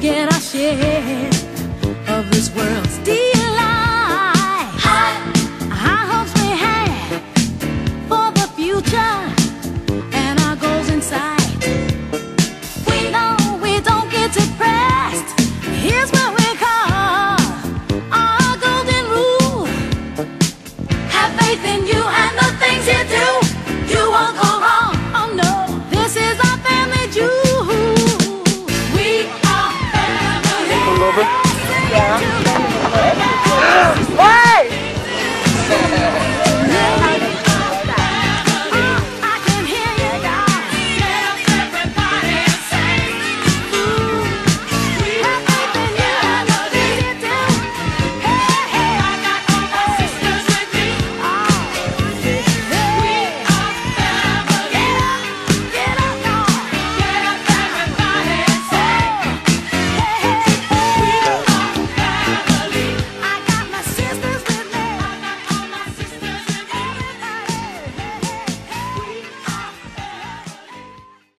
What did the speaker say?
get our share of this world's delight. High hopes we had for the future and our goals in sight. We know we don't get depressed. Here's what we call our golden rule: have faith in you and the things you do. You won't go wrong. Oh no, this is our family jewel. We are family. Yeah.